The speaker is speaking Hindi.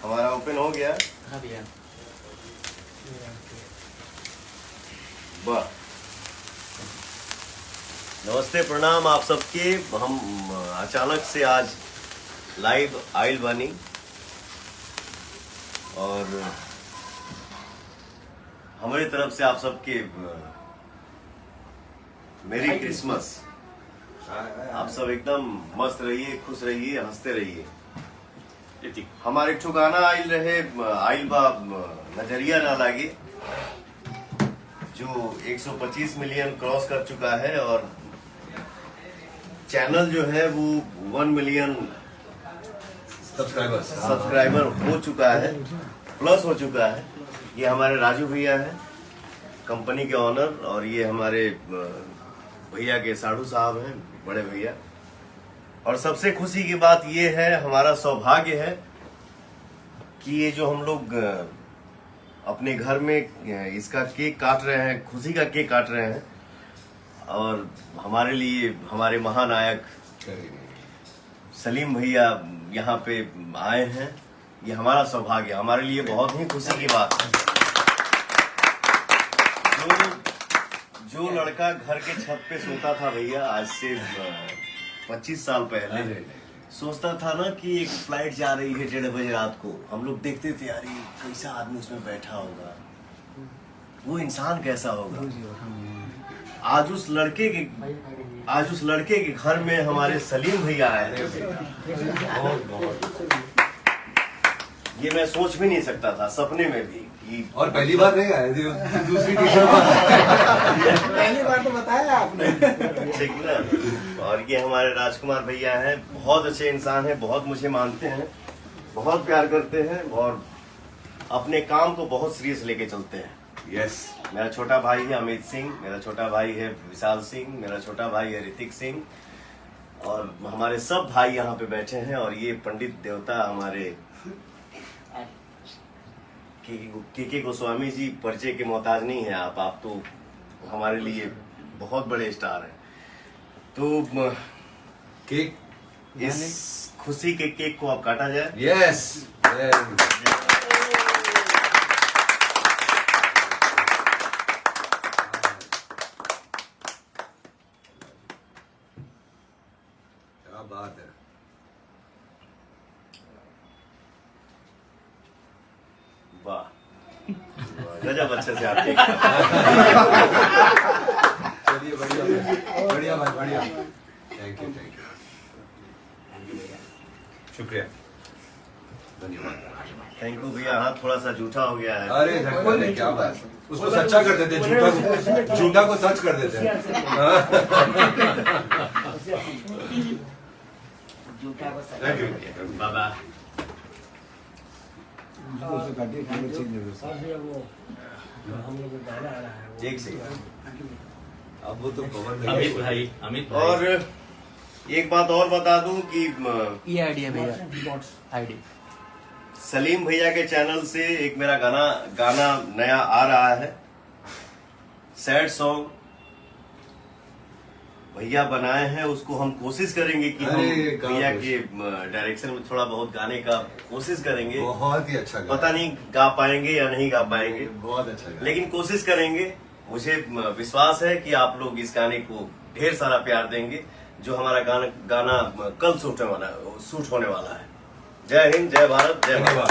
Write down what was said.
हमारा ओपन हो गया। हाँ भैया। वाह, नमस्ते प्रणाम आप सबके। हम अचानक से आज लाइव आइल बानी और हमारी तरफ से आप सबके मेरी क्रिसमस। आप सब एकदम मस्त रहिए, खुश रहिए, हंसते रहिए। हमारे ठो गाना आइल रहे, आइल बा नजरिया ना लागे, जो 125 मिलियन क्रॉस कर चुका है और चैनल जो है वो 1 मिलियन सब्सक्राइबर हो चुका है, प्लस हो चुका है। ये हमारे राजू भैया हैं, कंपनी के ऑनर, और ये हमारे भैया के साधु साहब हैं, बड़े भैया। और सबसे खुशी की बात ये है, हमारा सौभाग्य है कि ये जो हम लोग अपने घर में इसका केक काट रहे हैं, खुशी का केक काट रहे हैं, और हमारे लिए हमारे महानायक सलीम भैया यहाँ पे आए हैं। ये हमारा सौभाग्य, हमारे लिए बहुत ही खुशी की बात है। जो लड़का घर के छत पे सोता था भैया आज से 25 साल पहले, सोचता था ना कि एक फ्लाइट जा रही है 1:30 बजे रात को, हम लोग देखते थे यार ये कैसा आदमी उसमें बैठा होगा, वो इंसान कैसा होगा। आज उस लड़के के घर में हमारे सलीम भैया आए हैं। ये मैं सोच भी नहीं सकता था सपने में भी। और पहली बार नहीं आए थे, दूसरी पहली बार तो बताया आपने। ठीक ना। और ये हमारे राजकुमार भैया हैं, बहुत अच्छे इंसान हैं, बहुत मुझे मानते हैं, बहुत प्यार करते हैं और अपने काम को बहुत सीरियस लेके चलते हैं। यस। मेरा छोटा भाई है अमित सिंह, मेरा छोटा भाई है विशाल सिंह, मेरा छोटा भाई है ऋतिक सिंह, और हमारे सब भाई यहाँ पे बैठे हैं। और ये पंडित देवता हमारे के गोस्वामी जी, परिचय के मोहताज नहीं है आप तो हमारे लिए बहुत बड़े स्टार हैं। तो केक, इस खुशी के केक को अब काटा जाए। यस। क्या बात है। वाह, गजब अच्छे से आप केक चलिए, बढ़िया भाई, बढ़िया। Thank you. शुक्रिया, धन्यवाद। थैंक यू भैया। हाथ थोड़ा सा जूठा हो गया है। अरे धन्यवाद, क्या बात, उसको सच्चा कर देते, झूठा को सच कर देते हैं। थैंक यू बाबा। एक सेकंड, अब वो तो पवन अमित भाई, और एक बात और बता दूं कि ये आइडिया भैया, आइडिया सलीम भैया के चैनल से एक मेरा गाना नया आ रहा है, सैड सॉन्ग भैया बनाए हैं। उसको हम कोशिश करेंगे कि हम भैया के डायरेक्शन में थोड़ा बहुत गाने का कोशिश करेंगे। बहुत ही अच्छा, पता नहीं गा पाएंगे या नहीं गा पाएंगे, बहुत अच्छा, लेकिन कोशिश करेंगे। मुझे विश्वास है कि आप लोग इस गाने को ढेर सारा प्यार देंगे, जो हमारा गाना कल शूट होने वाला है। जय हिंद, जय भारत, जय भारत।